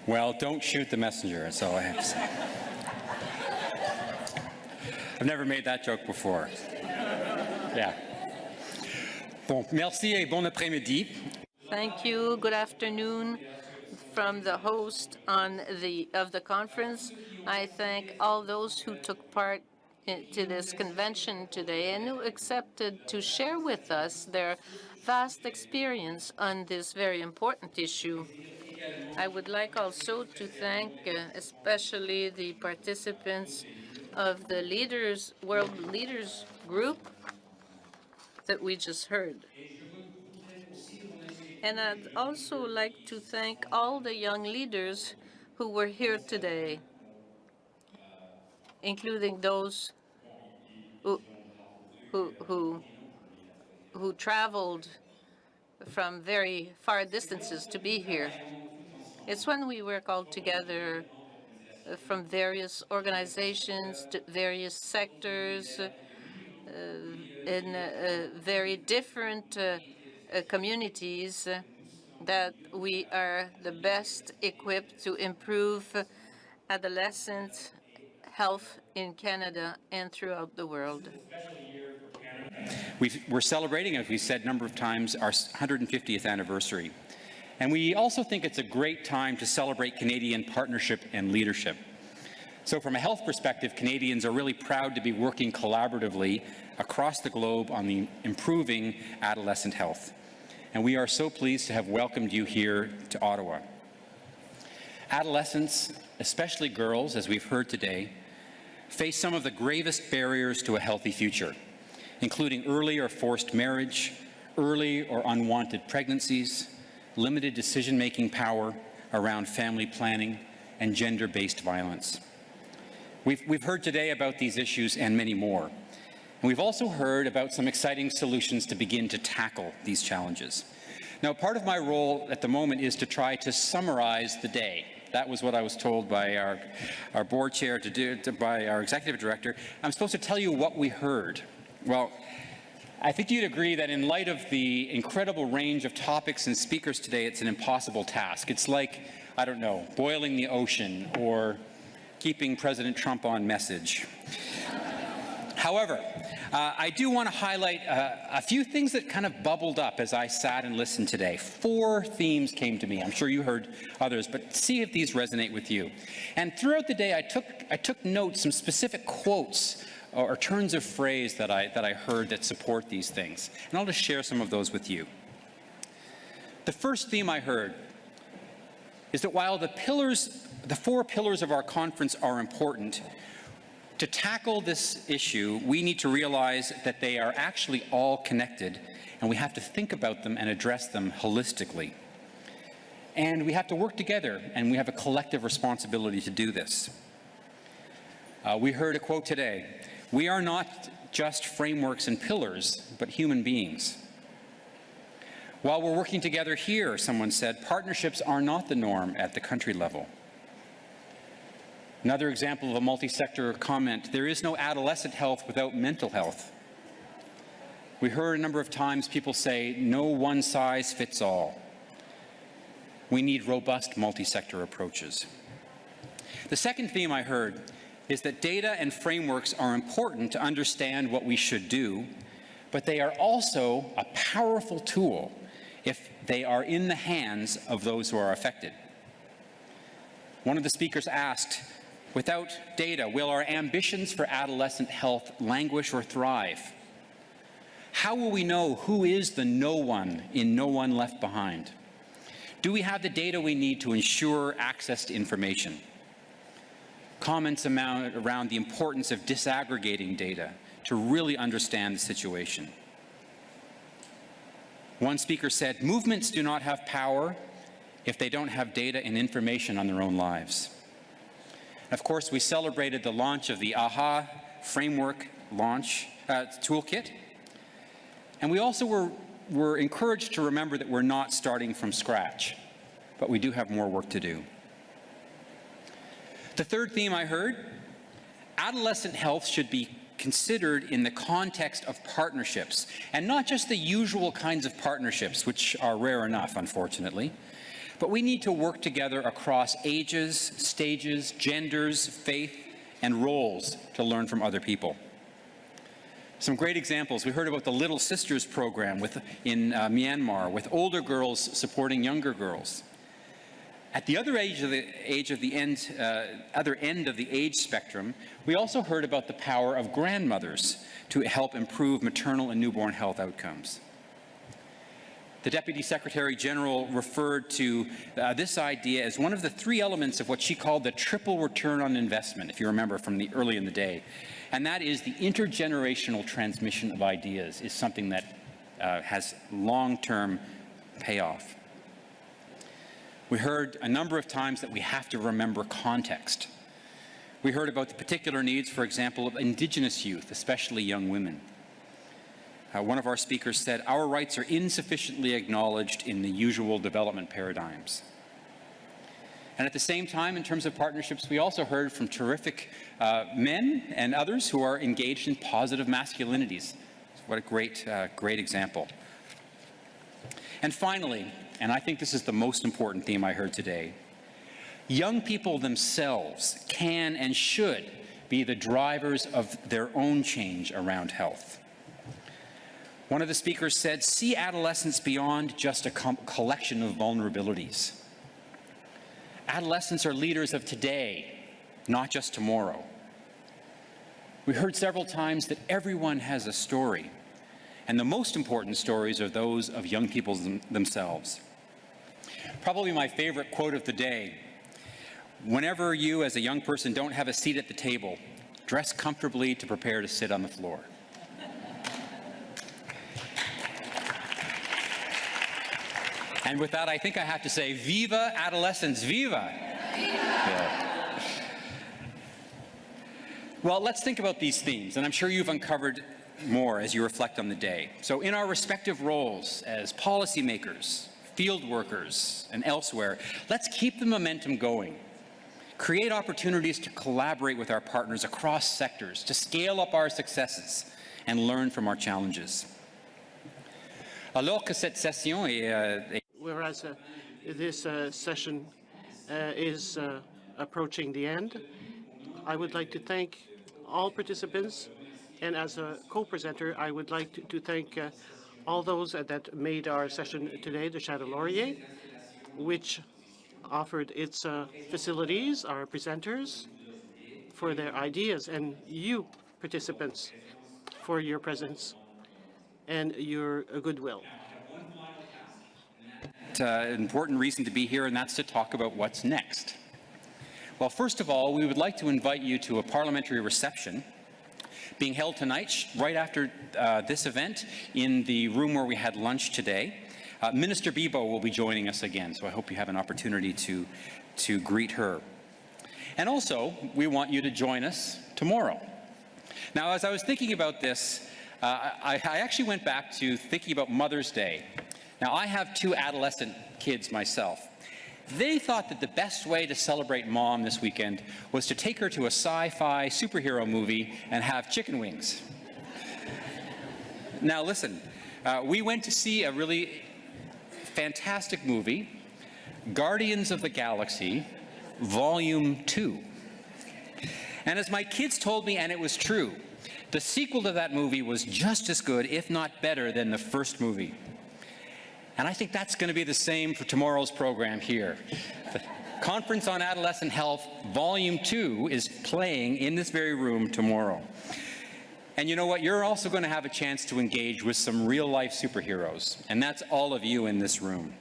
Well, don't shoot the messenger, that's all I have to say. I've never made that joke before. Yeah. Bon, merci et bon après-midi. Thank you. Good afternoon from the host of the conference. I thank all those who took part to this convention today and who accepted to share with us their vast experience on this very important issue. I would like also to thank especially the participants of the World Leaders Group that we just heard. And I'd also like to thank all the young leaders who were here today, including those who traveled from very far distances to be here. It's when we work all together from various organizations to various sectors in very different communities that we are the best equipped to improve adolescent health in Canada and throughout the world. We're celebrating, as we said a number of times, our 150th anniversary. And we also think it's a great time to celebrate Canadian partnership and leadership. So from a health perspective, Canadians are really proud to be working collaboratively across the globe on the improving adolescent health. And we are so pleased to have welcomed you here to Ottawa. Adolescents, especially girls, as we've heard today, face some of the gravest barriers to a healthy future, including early or forced marriage, early or unwanted pregnancies, limited decision-making power around family planning, and gender-based violence. We've heard today about these issues and many more. And we've also heard about some exciting solutions to begin to tackle these challenges. Now, part of my role at the moment is to try to summarize the day. That was what I was told by our board chair to do, by our executive director. I'm supposed to tell you what we heard. Well, I think you'd agree that in light of the incredible range of topics and speakers today, it's an impossible task. It's like, I don't know, boiling the ocean or keeping President Trump on message. However, I do want to highlight a few things that kind of bubbled up as I sat and listened today. 4 themes came to me. I'm sure you heard others, but see if these resonate with you. And throughout the day, I took notes, some specific quotes or turns of phrase that I heard that support these things. And I'll just share some of those with you. The first theme I heard is that while the 4 pillars of our conference are important, to tackle this issue, we need to realize that they are actually all connected, and we have to think about them and address them holistically. And we have to work together, and we have a collective responsibility to do this. We heard a quote today: "We are not just frameworks and pillars, but human beings." While we're working together here, someone said, partnerships are not the norm at the country level. Another example of a multi-sector comment: there is no adolescent health without mental health. We heard a number of times people say, no one size fits all. We need robust multi-sector approaches. The second theme I heard is that data and frameworks are important to understand what we should do, but they are also a powerful tool if they are in the hands of those who are affected. One of the speakers asked, without data, will our ambitions for adolescent health languish or thrive? How will we know who is the no one in No One Left Behind? Do we have the data we need to ensure access to information? Comments around the importance of disaggregating data to really understand the situation. One speaker said, movements do not have power if they don't have data and information on their own lives. Of course, we celebrated the launch of the AHA framework toolkit, and we also were encouraged to remember that we're not starting from scratch, but we do have more work to do. The third theme I heard: adolescent health should be considered in the context of partnerships, and not just the usual kinds of partnerships, which are rare enough, unfortunately, But we need to work together across ages, stages, genders, faith, and roles to learn from other people. Some great examples. We heard about the Little Sisters program in Myanmar, with older girls supporting younger girls. At the other end of the age spectrum, we also heard about the power of grandmothers to help improve maternal and newborn health outcomes. The Deputy Secretary General referred to this idea as one of the 3 elements of what she called the triple return on investment, if you remember from early in the day. And that is the intergenerational transmission of ideas is something that has long-term payoff. We heard a number of times that we have to remember context. We heard about the particular needs, for example, of Indigenous youth, especially young women. One of our speakers said, our rights are insufficiently acknowledged in the usual development paradigms. And at the same time, in terms of partnerships, we also heard from terrific men and others who are engaged in positive masculinities. What a great example. And finally, and I think this is the most important theme I heard today, young people themselves can and should be the drivers of their own change around health. One of the speakers said, see adolescence beyond just a collection of vulnerabilities. Adolescents are leaders of today, not just tomorrow. We heard several times that everyone has a story, and the most important stories are those of young people themselves. Probably my favorite quote of the day: whenever you as a young person don't have a seat at the table, dress comfortably to prepare to sit on the floor. And with that, I think I have to say, viva adolescence, viva! Yeah. Well, let's think about these themes, and I'm sure you've uncovered more as you reflect on the day. So in our respective roles as policymakers, field workers, and elsewhere, let's keep the momentum going. Create opportunities to collaborate with our partners across sectors, to scale up our successes, and learn from our challenges. Alors que cette session est Whereas this session is approaching the end, I would like to thank all participants, and as a co-presenter, I would like to thank all those that made our session today, the Shadow Laurier, which offered its facilities, our presenters, for their ideas, and you, participants, for your presence and your goodwill. An important reason to be here, and that's to talk about what's next. Well, first of all, we would like to invite you to a parliamentary reception being held tonight, right after this event, in the room where we had lunch today. Minister Bibo will be joining us again, so I hope you have an opportunity to greet her. And also, we want you to join us tomorrow. Now, as I was thinking about this, I actually went back to thinking about Mother's Day. Now, I have 2 adolescent kids myself. They thought that the best way to celebrate Mom this weekend was to take her to a sci-fi superhero movie and have chicken wings. Now, listen, we went to see a really fantastic movie, Guardians of the Galaxy, Volume 2. And as my kids told me, and it was true, the sequel to that movie was just as good, if not better, than the first movie. And I think that's going to be the same for tomorrow's program here. The Conference on Adolescent Health, Volume 2, is playing in this very room tomorrow. And you know what? You're also going to have a chance to engage with some real-life superheroes, and that's all of you in this room.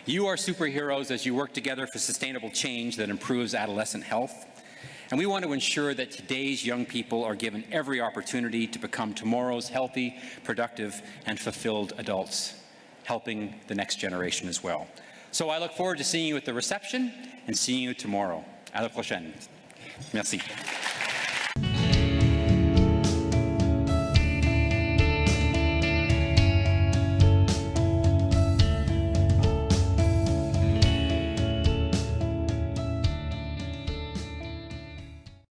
You are superheroes as you work together for sustainable change that improves adolescent health. And we want to ensure that today's young people are given every opportunity to become tomorrow's healthy, productive, and fulfilled adults, helping the next generation as well. So I look forward to seeing you at the reception and seeing you tomorrow. À la prochaine. Merci.